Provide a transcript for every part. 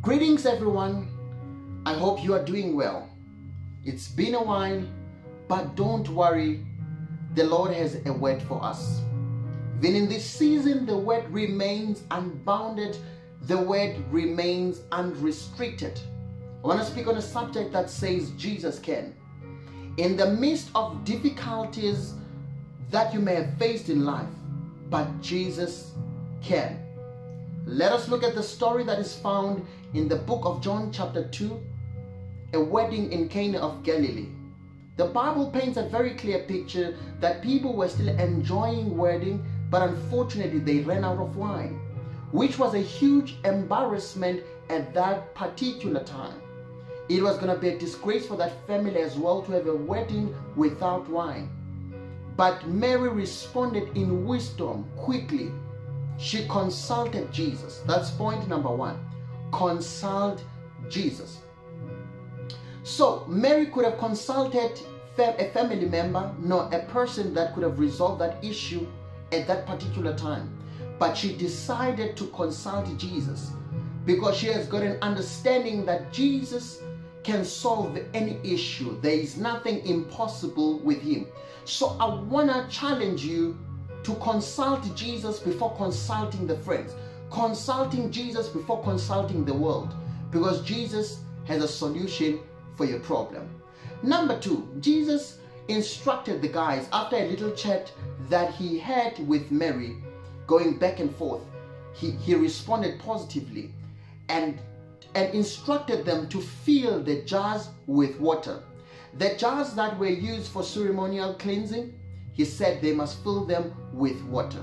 Greetings everyone, I hope you are doing well. It's been a while, but don't worry, the Lord has a word for us. Even in this season, the word remains unbounded, the word remains unrestricted. I want to speak on a subject that says Jesus can. In the midst of difficulties that you may have faced in life, but Jesus can. Let us look at the story that is found in the book of John chapter 2, a wedding in Cana of Galilee. The Bible paints a very clear picture that people were still enjoying wedding, but unfortunately they ran out of wine, which was a huge embarrassment at that particular time. It was going to be a disgrace for that family as well to have a wedding without wine. But Mary responded in wisdom quickly. She consulted Jesus. That's point number one. Consult Jesus. So Mary could have consulted a family member, no, a person that could have resolved that issue at that particular time. But she decided to consult Jesus because she has got an understanding that Jesus can solve any issue. There is nothing impossible with him. So I want to challenge you to consult Jesus before consulting the friends. Consulting Jesus before consulting the world. Because Jesus has a solution for your problem. Number two, Jesus instructed the guys after a little chat that he had with Mary, going back and forth. He responded positively and instructed them to fill the jars with water. The jars that were used for ceremonial cleansing, he said they must fill them with water.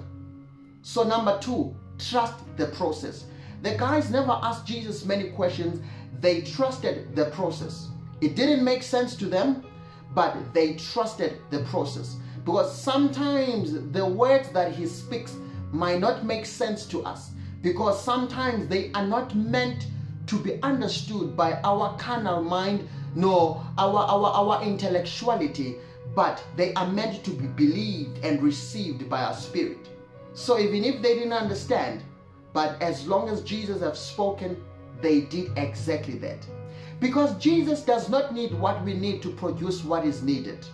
So number two, trust the process. The guys never asked Jesus many questions. They trusted the process. It didn't make sense to them, but they trusted the process. Because sometimes the words that he speaks might not make sense to us. Because sometimes they are not meant to be understood by our carnal mind, nor our intellectuality, but they are meant to be believed and received by our spirit. So even if they didn't understand, but as long as Jesus has spoken, they did exactly that. Because Jesus does not need what we need to produce what is needed.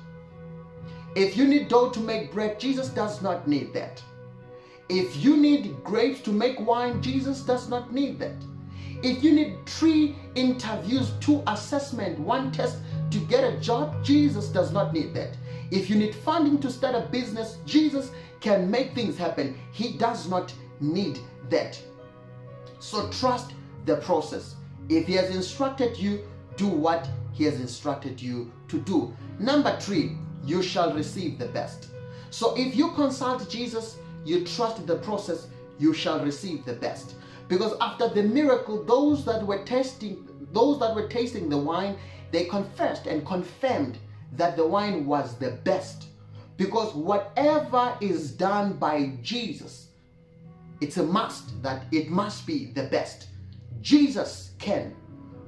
If you need dough to make bread, Jesus does not need that. If you need grapes to make wine, Jesus does not need that. If you need 3 interviews, 2 assessments, 1 test to get a job, Jesus does not need that. If you need funding to start a business, Jesus can make things happen. He does not need that. So trust the process. If he has instructed you, do what he has instructed you to do. Number 3, you shall receive the best. So if you consult Jesus, you trust the process, you shall receive the best. Because after the miracle, those that were tasting the wine, they confessed and confirmed that the wine was the best. Because whatever is done by Jesus, it's a must that it must be the best. Jesus can.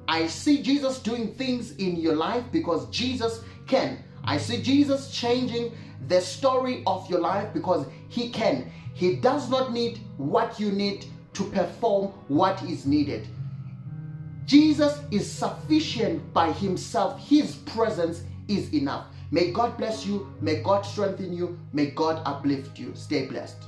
I see Jesus doing things in your life because Jesus can. I see Jesus changing the story of your life because he can. He does not need what you need to perform what is needed. Jesus is sufficient by himself. His presence is enough. May God bless you. May God strengthen you. May God uplift you. Stay blessed.